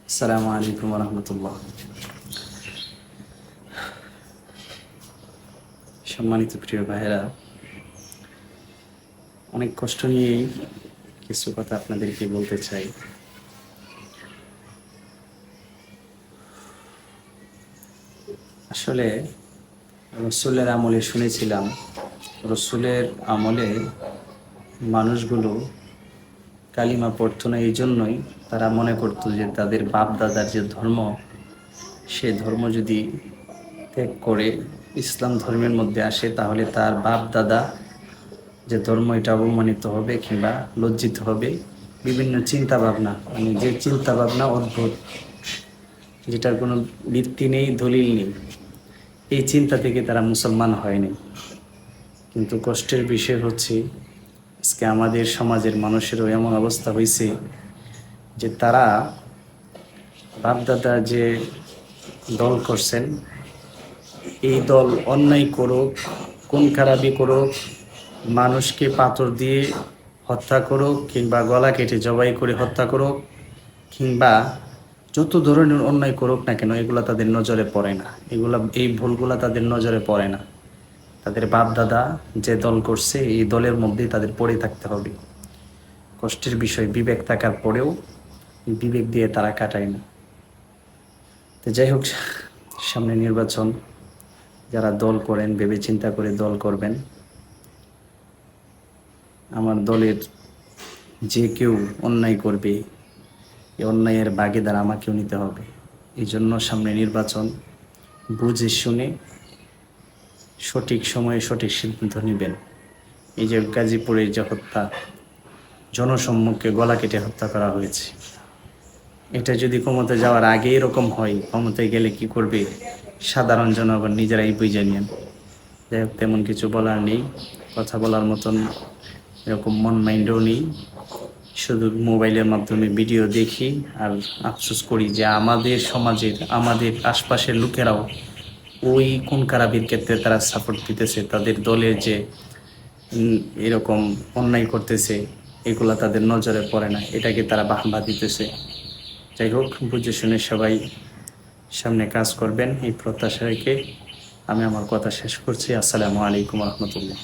আসসালামু আলাইকুম রহমতুল্লাহ। সম্মানিত প্রিয় ভাইয়েরা, অনেক কষ্ট নিয়েই কিছু কথা আপনাদেরকে বলতে চাই। আসলে রসুলের আমলে শুনেছিলাম, রসুলের আমলে মানুষগুলো কালিমা পড়তো না, এই জন্যই তারা মনে করতো যে তাদের বাপ দাদার যে ধর্ম, সে ধর্ম যদি ত্যাগ করে ইসলাম ধর্মের মধ্যে আসে তাহলে তার বাপ দাদা যে ধর্ম, এটা অবমানিত হবে কিংবা লজ্জিত হবে। বিভিন্ন চিন্তা ভাবনা, মানে যে চিন্তা ভাবনা অদ্ভুত, যেটার কোনো ভিত্তি নেই, দলিল নেই, এই চিন্তা থেকে তারা মুসলমান হয়নি। কিন্তু কষ্টের বিষয় হচ্ছে, আজকে আমাদের সমাজের মানুষেরও এমন অবস্থা হয়েছে যে তারা বাপদাদা যে দল করছেন, এই দল অন্যায় করুক, কোন খারাপি করুক, মানুষকে পাথর দিয়ে হত্যা করুক কিংবা গলা কেটে জবাই করে হত্যা করুক, কিংবা যত ধরনের অন্যায় করুক না কেন, এগুলো তাদের নজরে পড়ে না। এই ভুলগুলা তাদের নজরে পড়ে না। তাদের বাপ দাদা যে দল করছে, এই দলের মধ্যেই তাদের পড়ে থাকতে হবে। কষ্টের বিষয়, বিবেক থাকার পরেও বিবেক দিয়ে তারা কাটায় না। তো যাই হোক, সামনে নির্বাচন, যারা দল করেন ভেবে চিন্তা করে দল করবেন। আমার দলের যে কেউ অন্যায় করবে, এই অন্যায়ের ভাগীদার আমাকেও নিতে হবে। এই জন্য সামনে নির্বাচন, বুঝে শুনে সঠিক সময়ে সঠিক সিদ্ধান্ত নেবেন। এই যে গাজীপুরের যে হত্যা, জনসম্মুখে গলা কেটে হত্যা করা হয়েছে, এটা যদি ক্ষমতা যাওয়ার আগে এরকম হয়, ক্ষমতায় গেলে কি করবে সাধারণ জনগণ নিজেরাই বুঝে নিন। যাই হোক, তেমন কিছু বলার নেই, কথা বলার মতন এরকম মন মাইন্ডও নেই। শুধু মোবাইলের মাধ্যমে ভিডিও দেখি আর আফসোস করি যে আমাদের সমাজের, আমাদের আশপাশের লোকেরাও ওই কোন খারাপির ক্ষেত্রে তারা সাপোর্ট দিতেছে। তাদের দলের যে এরকম অন্যায় করতেছে, এগুলা তাদের নজরে পড়ে না, এটাকে তারা বাহবা দিতেছে। যাই হোক, বুঝে শুনে সবাই সামনে কাজ করবেন, এই প্রত্যাশা রেখে আমি আমার কথা শেষ করছি। আসসালামু আলাইকুম রহমতুল্লাহ।